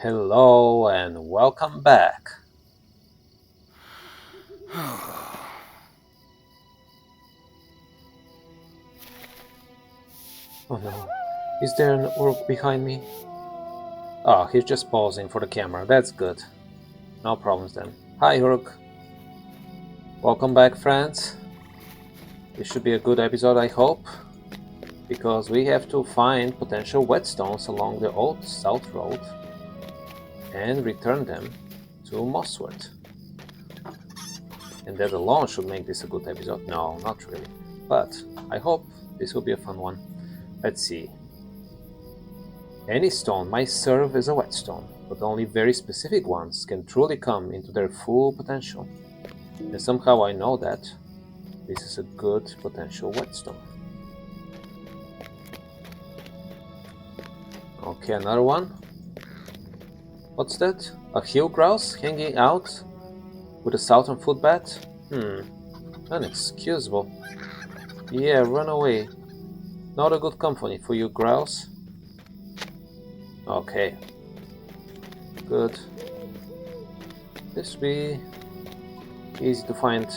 Hello and welcome back. Oh no, is there an orc behind me? Oh, he's just posing for the camera, that's good. No problems then. Hi Uruk. Welcome back, friends. This should be a good episode, I hope, because we have to find potential whetstones along the old south road and return them to Mosswood. And that alone should make this a good episode. No, not really. But I hope this will be a fun one. Let's see. Any stone might serve as a whetstone, but only very specific ones can truly come into their full potential. And somehow I know that this is a good potential whetstone. Okay, another one. What's that? A hill grouse hanging out with a southern footbat? Unexcusable. Yeah, run away. Not a good company for you, grouse. Okay. Good. This will be easy to find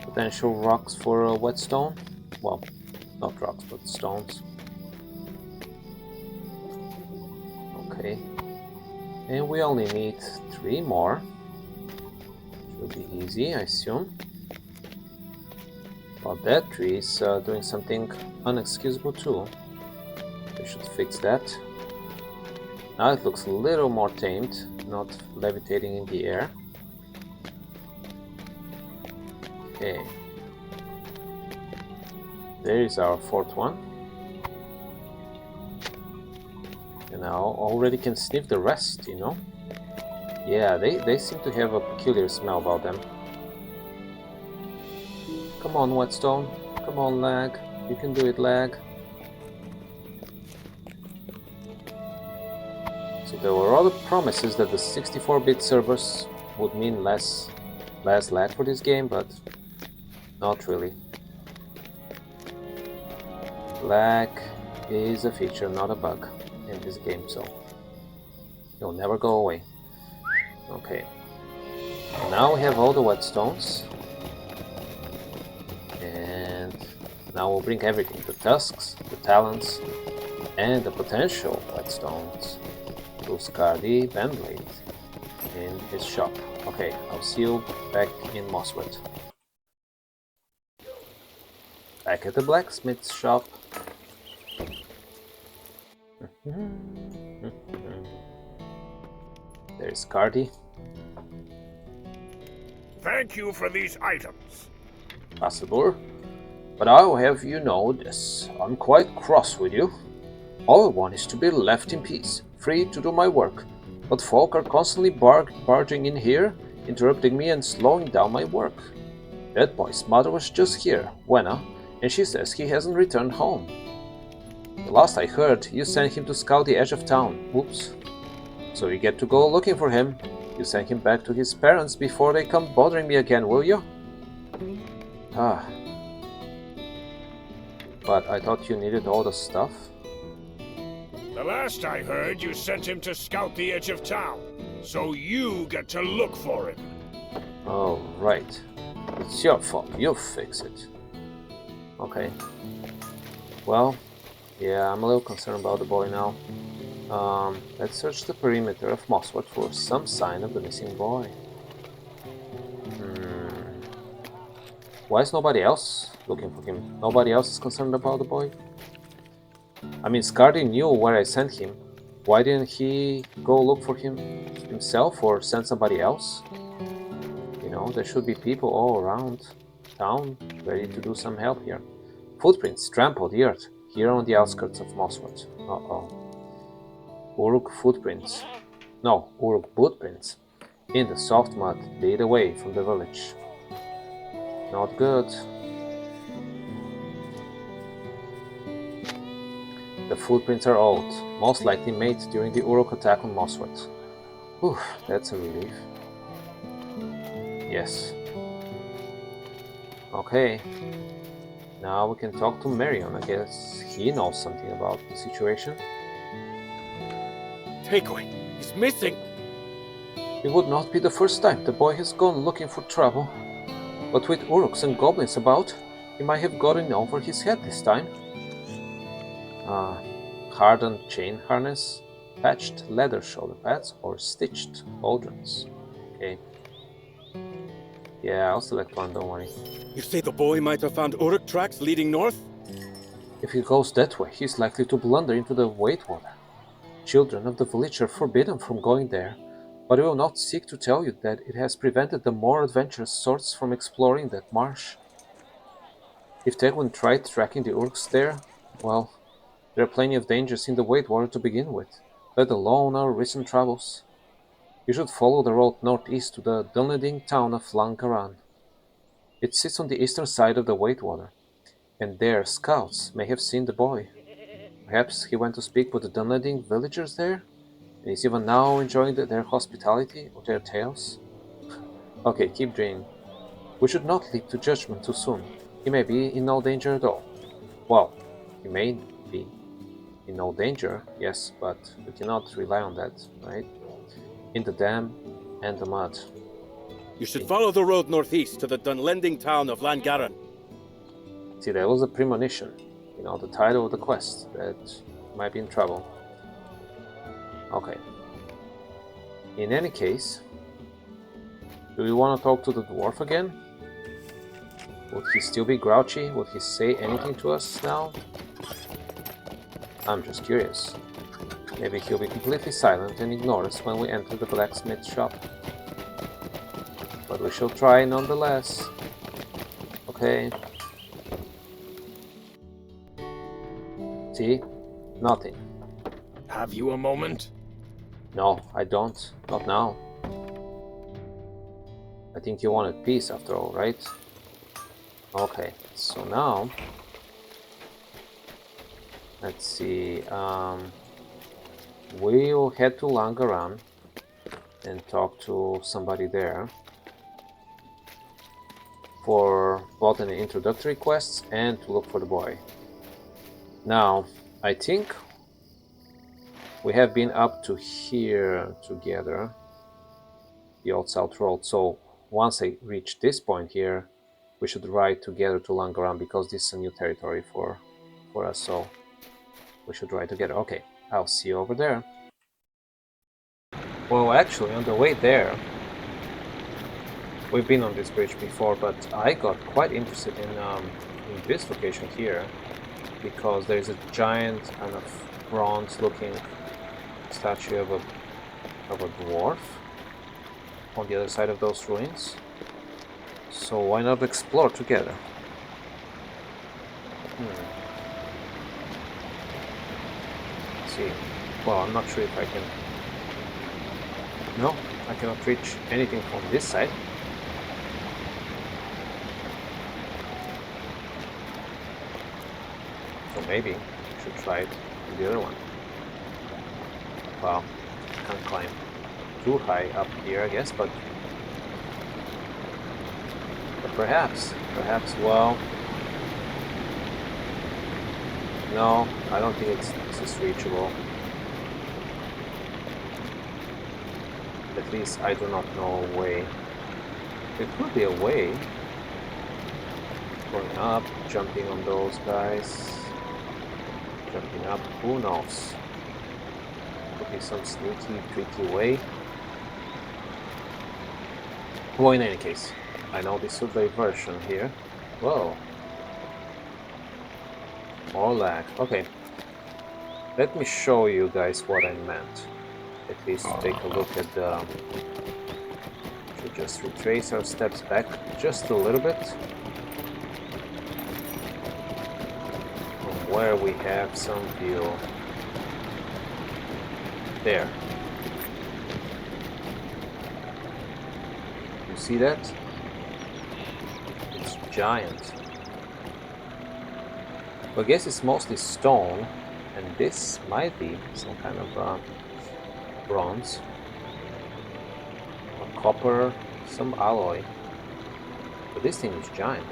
potential rocks for a whetstone. Well, not rocks, but stones. Okay. And we only need 3 more. Should be easy, I assume. But that tree is doing something unexcusable too. We should fix that. Now it looks a little more tamed, not levitating in the air. Okay. There is our 4th one. And now already can sniff the rest, you know? Yeah, they seem to have a peculiar smell about them. Come on, whetstone. Come on, lag. You can do it, lag. So there were other promises that the 64-bit servers would mean less lag for this game, but not really. Lag is a feature, not a bug in this game, so it'll never go away. Okay. Now we have all the whetstones. And now we'll bring everything, the tusks, the talons, and the potential whetstones to Scardy Bandblade in his shop. Okay, I'll see you back in Mosswood. Back at the blacksmith's shop. There's Scardy. Thank you for these items. Possible. But I'll have you know this. I'm quite cross with you. All I want is to be left in peace, free to do my work. But folk are constantly barging in here, interrupting me and slowing down my work. That boy's mother was just here, Wenna, and she says he hasn't returned home. The last I heard, you sent him to scout the edge of town. Oops. So you get to go looking for him. You send him back to his parents before they come bothering me again, will you? Ah. But I thought you needed all the stuff? The last I heard, you sent him to scout the edge of town, so you get to look for him. Oh, right. It's your fault. You fix it. Okay. Well, yeah, I'm a little concerned about the boy now. Let's search the perimeter of Mosswood for some sign of the missing boy. Why is nobody else looking for him? Nobody else is concerned about the boy? I mean, Scardy knew where I sent him. Why didn't he go look for him himself or send somebody else? You know, there should be people all around town ready to do some help here. Footprints trample the earth here on the outskirts of Mosswood. Uh-oh. Uruk footprints. No, Uruk bootprints. In the soft mud lead away from the village. Not good. The footprints are old, most likely made during the Uruk attack on Mosswood. Whew, that's a relief. Yes. Okay. Now we can talk to Marion. I guess he knows something about the situation. Takeaway. He's missing. It would not be the first time the boy has gone looking for trouble. But with uruks and goblins about, he might have gotten over his head this time. Hardened chain harness, patched leather shoulder pads, or stitched pauldrons. Okay. Yeah, I'll select one, don't worry. You say the boy might have found uruk tracks leading north? If he goes that way, he's likely to blunder into the water. Children of the village are forbidden from going there, but I will not seek to tell you that it has prevented the more adventurous sorts from exploring that marsh. If Tegwin tried tracking the Urks there, well, there are plenty of dangers in the water to begin with, let alone our recent travels. You should follow the road northeast to the Dunleding town of Lankaran. It sits on the eastern side of the water, and there scouts may have seen the boy. Perhaps he went to speak with the Dunleding villagers there, and is even now enjoying their hospitality or their tales. Okay, keep dreaming. We should not leap to judgment too soon. He may be in no danger at all. Well, he may be in no danger, yes, but we cannot rely on that, right? In the dam and the mud. You should follow the road northeast to the Dunlending town of Langaran. See, that was a premonition, the title of the quest, that might be in trouble. Okay. In any case, do we want to talk to the dwarf again? Would he still be grouchy? Would he say anything to us now? I'm just curious. Maybe he'll be completely silent and ignore us when we enter the blacksmith shop. But we shall try nonetheless. Okay. See? Nothing. Have you a moment? No, I don't. Not now. I think you wanted peace after all, right? Okay, so now... Let's see... we'll head to Langaran and talk to somebody there for both an introductory quests and to look for the boy. Now, I think we have been up to here together, the Old South Road, so once I reach this point here, we should ride together to Langaran because this is a new territory for us, so we should ride together. Okay, I'll see you over there. Well, actually, on the way there, we've been on this bridge before, but I got quite interested in this location here because there's a giant kind of bronze-looking statue of a dwarf on the other side of those ruins. So why not explore together? Let's see. Well, I'm not sure if I can... No, I cannot reach anything from this side. So maybe I should try it with the other one. Wow, can't climb too high up here, I guess, but perhaps, well, no, I don't think this is reachable. At least I do not know a way. There could be a way. Going up, jumping on those guys. Jumping up, who knows? Could be some sneaky, tricky way. Well, in any case, I know this is a diversion here. Whoa. More lag. Okay. Let me show you guys what I meant. At least take a look at the... To just retrace our steps back just a little bit. From where we have some view. There. You see that? It's giant. I guess it's mostly stone, and this might be some kind of bronze or copper, some alloy. But this thing is giant.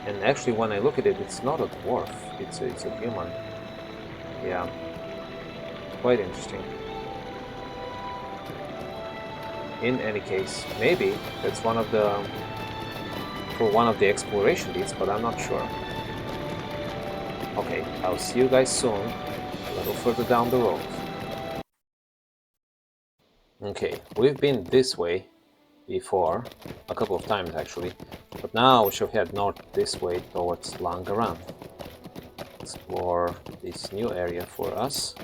And actually, when I look at it, it's not a dwarf. It's a human. Yeah. quite interesting. In any case, maybe that's one of the exploration beats, but I'm not sure. Okay, I'll see you guys soon, a little further down the road. Okay, we've been this way before, a couple of times actually, but now we shall head north this way towards Langaran. Explore this new area for us.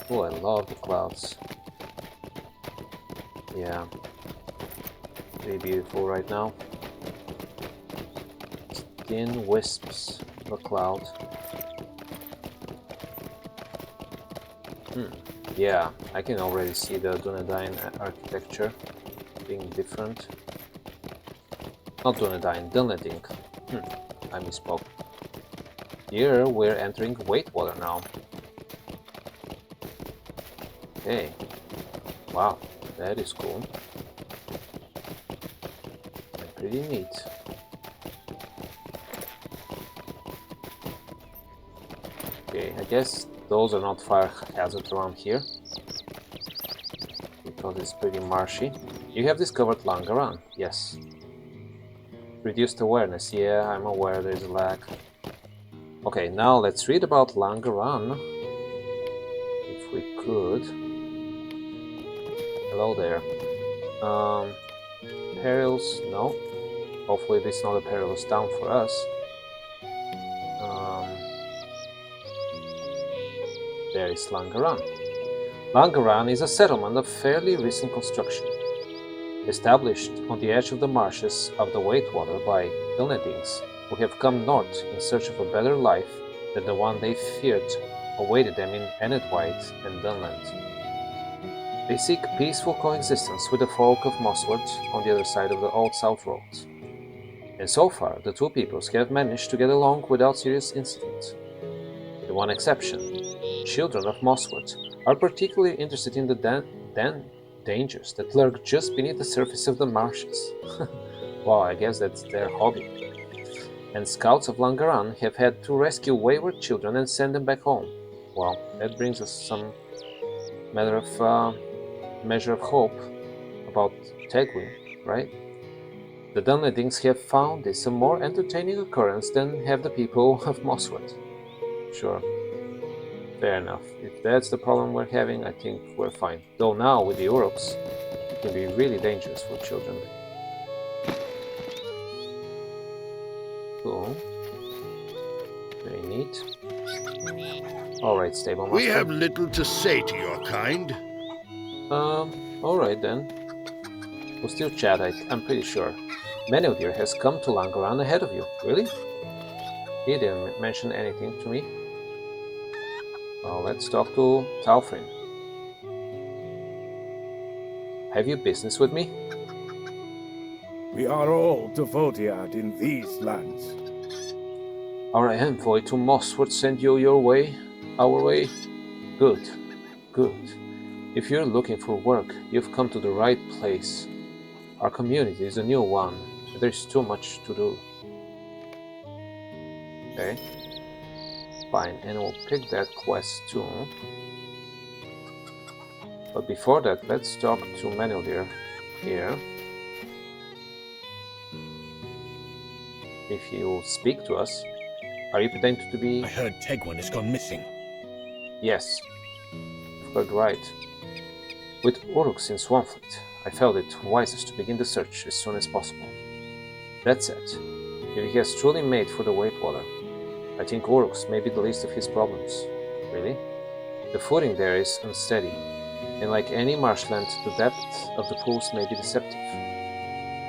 Oh, I love the clouds. Yeah, pretty beautiful right now. Thin wisps of a cloud. Yeah, I can already see the Dunedain architecture being different. Not Dunedain, Dunleding. I misspoke. Here we're entering Waitwater now. Okay. Wow, that is cool. And pretty neat. Okay, I guess those are not fire hazards around here, because it's pretty marshy. You have discovered Langaran, yes. Reduced awareness, yeah, I'm aware there's a lag. Okay, now let's read about Langaran, if we could. Hello there. Perils, no. Hopefully this is not a perilous town for us. There is Langaran. Langaran is a settlement of fairly recent construction, established on the edge of the marshes of the Waitwater by Dunedings, who have come north in search of a better life than the one they feared awaited them in Enedwide and Dunland. They seek peaceful coexistence with the folk of Mosswood on the other side of the Old South Road. And so far, the two peoples have managed to get along without serious incident. With one exception, children of Mosswood are particularly interested in the dangers that lurk just beneath the surface of the marshes. Wow, I guess that's their hobby. And scouts of Langaran have had to rescue wayward children and send them back home. Well, that brings us some measure of hope about Tegwin, right? The Dunledings have found this a more entertaining occurrence than have the people of Mosswood. Sure. Fair enough. If that's the problem we're having, I think we're fine. Though now, with the Uruks, it can be really dangerous for children. Cool. Very neat. Alright, stable master. We have little to say to your kind. Alright then. We'll still chat, I'm pretty sure. Meneldir has come to Langaran ahead of you. Really? He didn't mention anything to me. Well, let's talk to Talfrin. Have you business with me? We are all devoted in these lands. Our envoy to Mosswood sent you our way? Good, good. If you're looking for work, you've come to the right place. Our community is a new one, and there's too much to do. Okay. Fine, and we'll pick that quest too. But before that, let's talk to Meneldir here. If you speak to us, are you pretending to be... I heard Tegwin has gone missing. Yes, you've heard right. With Uruks in Swampfleet, I felt it wisest to begin the search as soon as possible. That said, if he has truly made for the Waitwater, I think Uruks may be the least of his problems. Really? The footing there is unsteady, and like any marshland, the depth of the pools may be deceptive.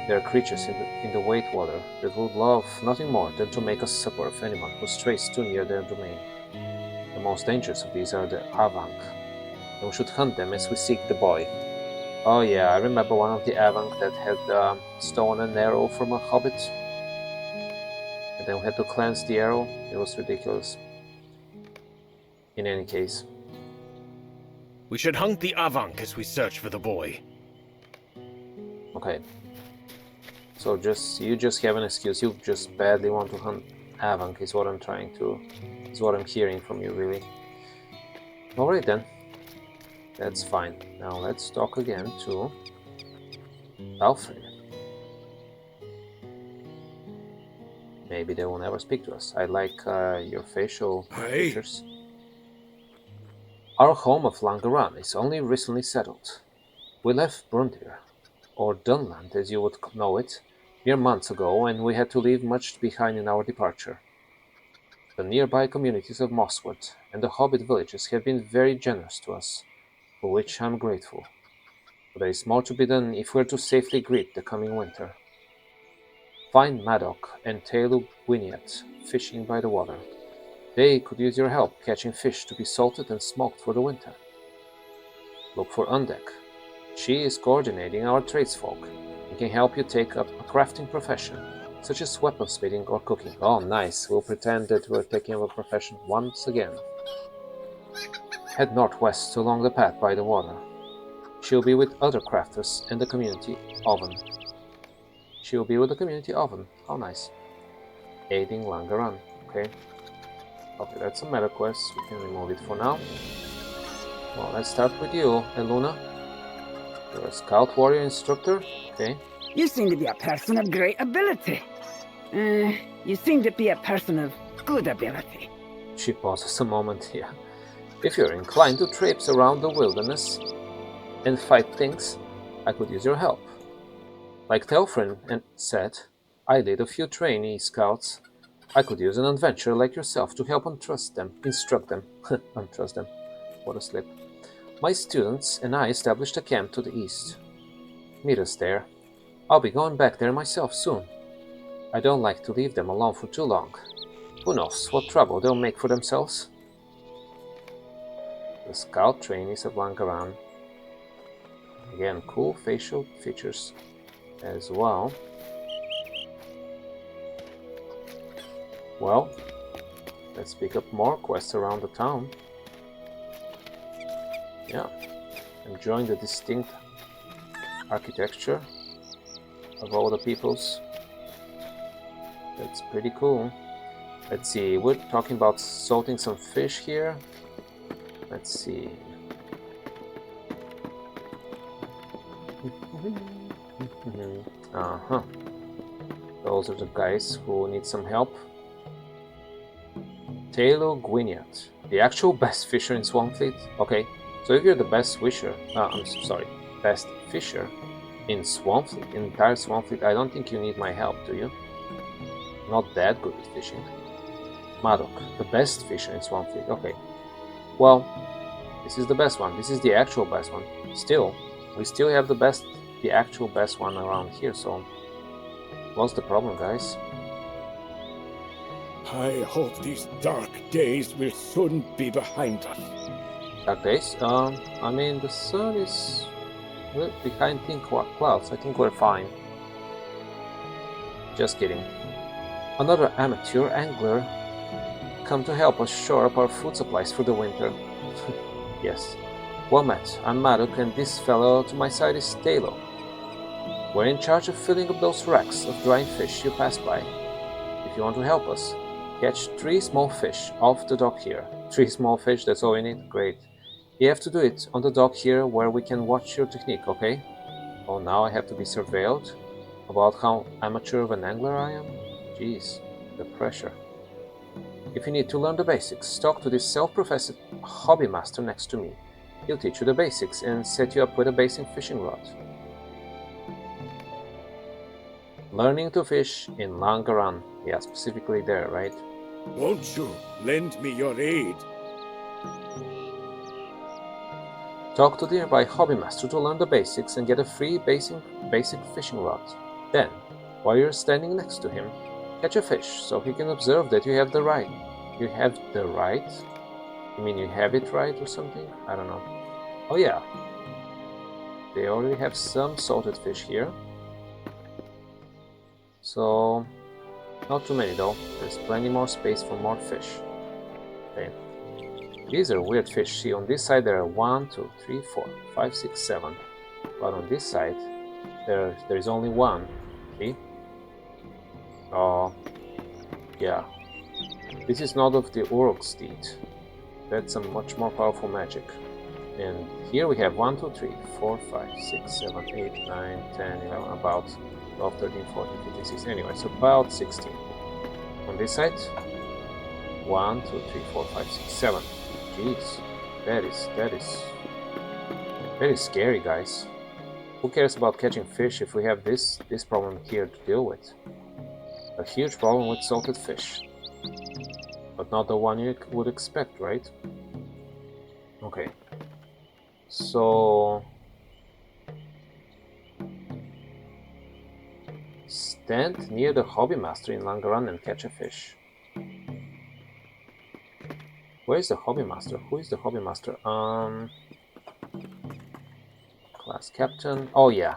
There are creatures in the Waitwater that would love nothing more than to make a supper of anyone who strays too near their domain. The most dangerous of these are the Avank, and we should hunt them as we seek the boy. Oh yeah, I remember one of the Avank that had stolen an arrow from a hobbit, and then we had to cleanse the arrow. It was ridiculous. In any case. We should hunt the Avank as we search for the boy. Okay. So you just have an excuse. You just badly want to hunt Avank is what I'm hearing from you, really. Alright then. That's fine. Now let's talk again to Alfred. Maybe they will never speak to us. I like your facial features. Our home of Langaran is only recently settled. We left Brundir, or Dunland as you would know it, mere months ago, and we had to leave much behind in our departure. The nearby communities of Mosswood and the Hobbit villages have been very generous to us, for which I am grateful. But there is more to be done if we are to safely greet the coming winter. Find Madoc and Taelu Gwynedd fishing by the water. They could use your help catching fish to be salted and smoked for the winter. Look for Undek. She is coordinating our tradesfolk and can help you take up a crafting profession, such as weaponsmithing or cooking. Oh, nice. We'll pretend that we're taking up a profession once again. Head northwest along the path by the water. She'll be with other crafters and the community oven. How nice. Aiding Langaran. Okay. Okay, that's a meta quest. We can remove it for now. Well, let's start with you, Eluna. You're a scout warrior instructor. Okay. You seem to be a person of great ability. You seem to be a person of good ability. She pauses a moment here. If you're inclined to traipse around the wilderness and fight things, I could use your help. Like Telfrin said, I lead a few trainee scouts. I could use an adventurer like yourself to help instruct them. Untrust them. What a slip. My students and I established a camp to the east. Meet us there. I'll be going back there myself soon. I don't like to leave them alone for too long. Who knows what trouble they'll make for themselves? The scout trainees of Langaran. Again, cool facial features as well. Well, let's pick up more quests around the town. Yeah, enjoying the distinct architecture of all the peoples. That's pretty cool. Let's see, we're talking about salting some fish here. Let's see. Uh-huh. Those are the guys who need some help. Taelu Gwynedd, the actual best fisher in Swampfleet. Okay, so if you're the best fisher, best fisher in Swampfleet, in entire Swampfleet, I don't think you need my help, do you? Not that good at fishing. Madoc, the best fisher in Swampfleet. Okay, well, this is the best one. This is the actual best one. Still, we still have the actual best one around here, so what's the problem, guys? I hope these dark days will soon be behind us. Dark days? I mean, the sun is behind thin clouds. I think we're fine. Just kidding. Another amateur angler come to help us shore up our food supplies for the winter. Yes. Well met. I'm Madoc, and this fellow to my side is Taelu. We're in charge of filling up those racks of drying fish you pass by. If you want to help us, catch 3 small fish off the dock here. 3 small fish, that's all you need? Great. You have to do it on the dock here where we can watch your technique, okay? Oh, now I have to be surveilled about how amateur of an angler I am? Jeez, the pressure. If you need to learn the basics, talk to this self-professed hobby master next to me. He'll teach you the basics and set you up with a basic fishing rod. Learning to fish in Langaran. Yeah, specifically there, right? Won't you lend me your aid? Talk to the nearby hobby master to learn the basics and get a free basic fishing rod. Then, while you're standing next to him, catch a fish so he can observe that you have the right. You have the right? You mean you have it right or something? I don't know. Oh yeah. They already have some salted fish here. So, not too many though. There's plenty more space for more fish. Okay. These are weird fish. See, on this side there are 1, 2, 3, 4, 5, 6, 7. But on this side, there is only 1. See? Oh, yeah. This is not of the Uruk's deed. That's a much more powerful magic. And here we have 1, 2, 3, 4, 5, 6, 7, 8, 9, 10, 11, about 12, 13, 14, 15, 16. Anyway, it's about 16. On this side, 1, 2, 3, 4, 5, 6, 7. Jeez, that is scary, guys. Who cares about catching fish if we have this problem here to deal with? A huge problem with salted fish. But not the one you would expect, right? Okay. So... stand near the hobby master in Langaran and catch a fish. Where is the hobby master? Who is the hobby master? Class captain. Oh yeah.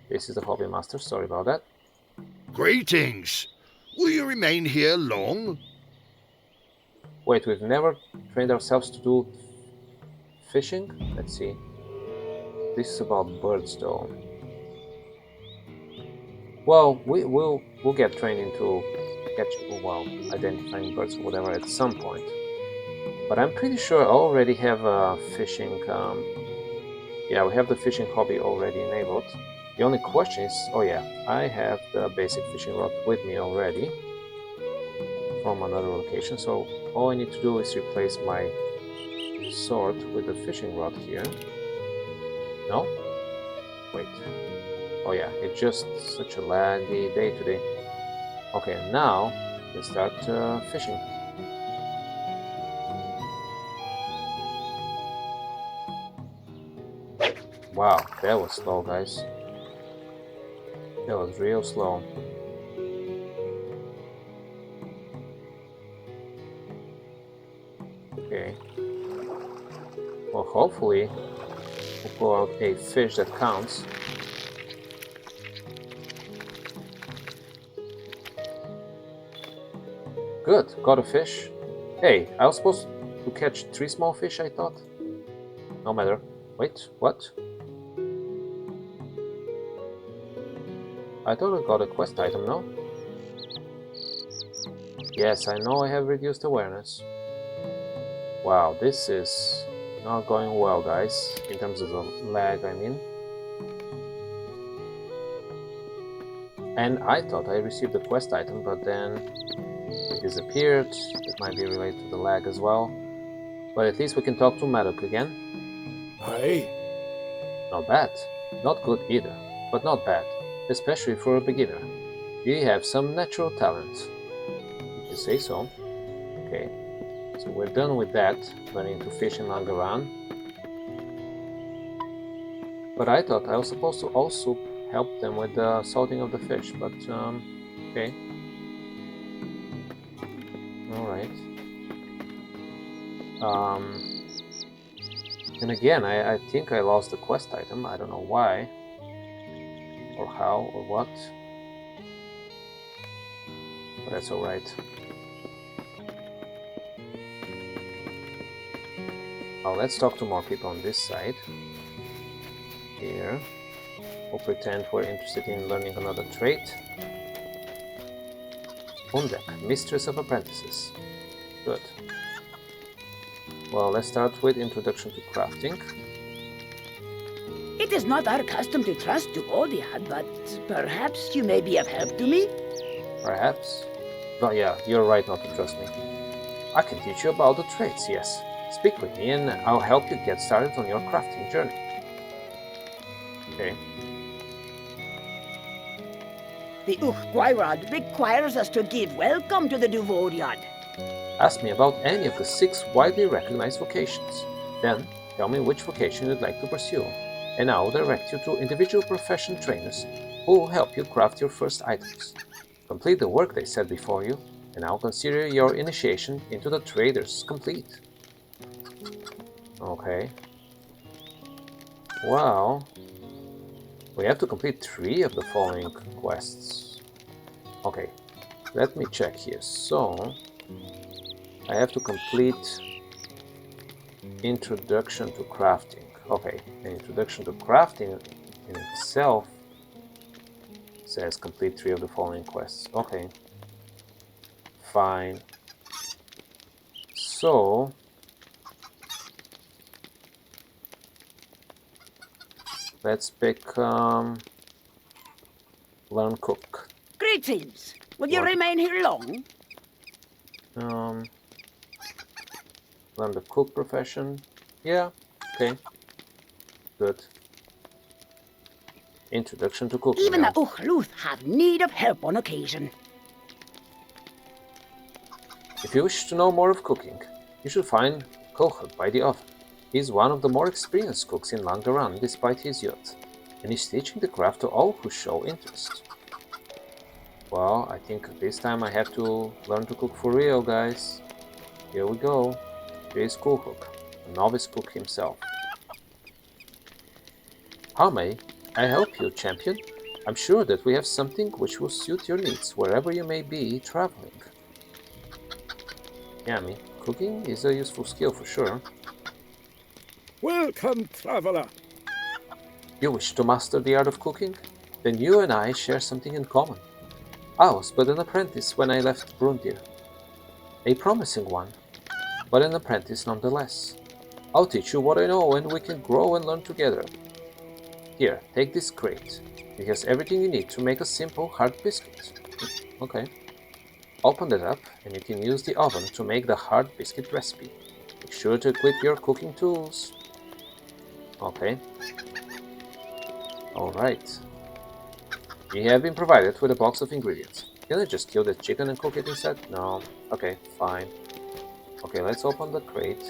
This is the hobby master. Sorry about that. Greetings. Will you remain here long? Wait, we've never trained ourselves to do fishing? Let's see. This is about birds though. Well, we'll get trained into identifying birds or whatever at some point. But I'm pretty sure I already have a fishing. Yeah, we have the fishing hobby already enabled. The only question is, oh yeah, I have the basic fishing rod with me already from another location. So all I need to do is replace my sword with the fishing rod here. No? Wait. Oh yeah, it's just such a laggy day today. Okay, now let's start fishing. Wow, that was slow, guys. That was real slow. Okay. Well, hopefully we'll pull out a fish that counts. Good, got a fish. Hey, I was supposed to catch 3 small fish, I thought. No matter. Wait, what? I thought I got a quest item, no? Yes, I know I have reduced awareness. Wow, this is not going well, guys. In terms of the lag, I mean. And I thought I received a quest item, but then it disappeared. It might be related to the lag as well. But at least we can talk to Maddock again. Aye. Not bad. Not good either, but not bad. Especially for a beginner. You have some natural talent. If you say so. Okay. So we're done with that, learning to fish in Langaran. But I thought I was supposed to also help them with the salting of the fish, but okay. Alright. And again, I think I lost the quest item. I don't know why. Or how, or what. But that's alright. Now let's talk to more people on this side. Here. We'll pretend we're interested in learning another trait. Undek, Mistress of Apprentices. Good. Well, let's start with Introduction to Crafting. It is not our custom to trust to Odiad, but perhaps you may be of help to me? Perhaps. But yeah, you're right not to trust me. I can teach you about the traits, yes. Speak with me and I'll help you get started on your crafting journey. Okay. The Ukhguairad requires us to give welcome to the Duvodiad. Ask me about any of the 6 widely recognized vocations. Then, tell me which vocation you'd like to pursue, and I'll direct you to individual profession trainers who will help you craft your first items. Complete the work they set before you, and I'll consider your initiation into the traders complete. Okay. Well, we have to complete 3 of the following quests. Okay, let me check here. So, I have to complete Introduction to Crafting. Okay, an Introduction to Crafting in itself says complete 3 of the following quests. Okay, fine. So, Let's pick learn cook. Greetings. Will you What? remain here long? Learn the cook profession. Yeah, okay. Good. Introduction to cooking Even now. the Uchluth have need of help on occasion. If you wish to know more of cooking, you should find Kochel by the oven. He's one of the more experienced cooks in Langaran despite his youth, and he's teaching the craft to all who show interest. Well, I think this time I have to learn to cook for real, guys. Here we go. Here is Kochel, a novice cook himself. How may I help you, champion? I'm sure that we have something which will suit your needs wherever you may be traveling. Yeah, I mean, cooking is a useful skill for sure. Welcome, traveler. You wish to master the art of cooking? Then you and I share something in common. I was but an apprentice when I left Brundir. A promising one, but an apprentice nonetheless. I'll teach you what I know and we can grow and learn together. Here, take this crate. It has everything you need to make a simple hard biscuit. Okay. Open it up and you can use the oven to make the hard biscuit recipe. Make sure to equip your cooking tools. Okay. Alright. You have been provided with a box of ingredients. Can I just kill the chicken and cook it instead? No. Okay, fine. Okay, let's open the crate.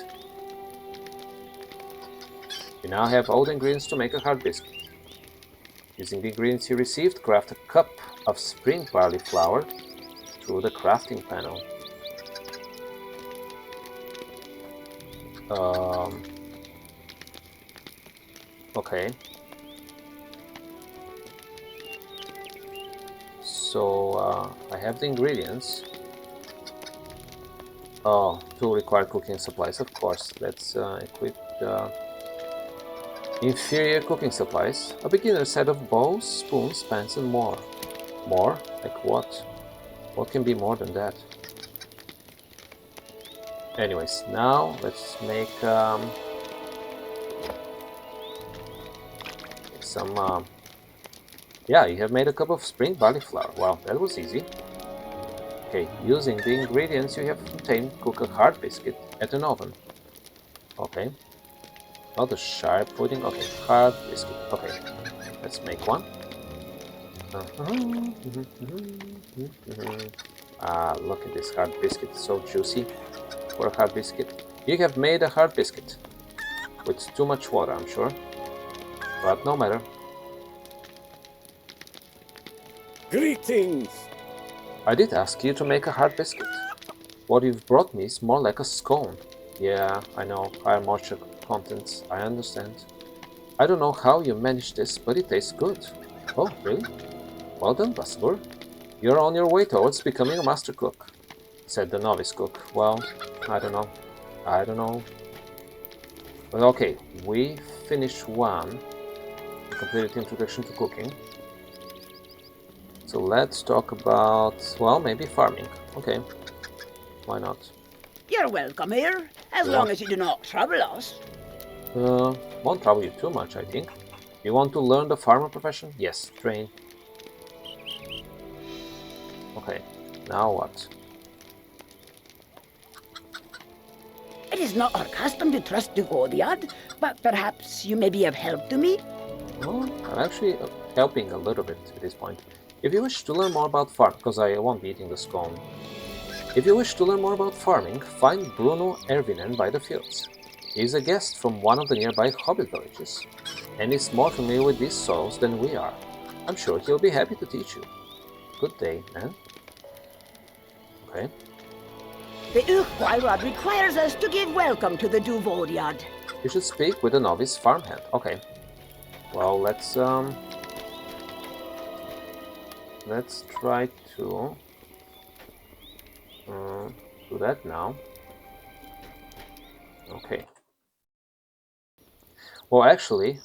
You now have all the ingredients to make a hard biscuit. Using the ingredients you received, craft a cup of spring barley flour through the crafting panel. Okay. So, I have the ingredients. Oh, to require cooking supplies, of course. Let's equip the inferior cooking supplies. A beginner set of bowls, spoons, pans, and more. More? Like what? What can be more than that? Anyways, now let's make some. Yeah, you have made a cup of spring barley flour. Wow, that was easy. Okay, using the ingredients you have obtained, cook a hard biscuit at an oven. Okay. Not a sharp pudding. Okay, hard biscuit. Okay, let's make one. Ah, look at this hard biscuit, so juicy for a hard biscuit. You have made a hard biscuit with too much water, I'm sure, but no matter. Greetings. I did ask you to make a hard biscuit. What you've brought me is more like a scone. Yeah, I know, higher moisture contents, I understand. I don't know how you managed this, but it tastes good. Oh, really? Well done, Bastler. You're on your way towards becoming a master cook, said the novice cook. Well, I don't know. But okay, we finished one. We completed the introduction to cooking. So let's talk about, well, maybe farming. Okay, why not? You're welcome here, as Yeah. long as you do not trouble us. Won't trouble you too much, I think. You want to learn the farmer profession? Yes, train. Okay, now what? It is not our custom to trust the Godiad, but perhaps you may be of help to me? Well, I'm actually helping a little bit at this point. If you wish to learn more about farm, because I won't be eating the scone. If you wish to learn more about farming, find Bruno Ervinen by the fields. He is a guest from one of the nearby hobbit villages, and is more familiar with these soils than we are. I'm sure he'll be happy to teach you. Good day, man. Okay. The Uchwilrod requires us to give welcome to the Duvodiad. You should speak with a novice farmhand. Okay. Well, let's try to do that now. Okay. Well, actually,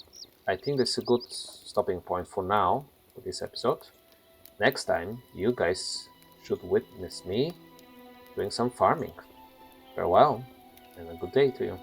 I think that's a good stopping point for now for this episode. Next time, you guys should witness me doing some farming. Farewell, and a good day to you.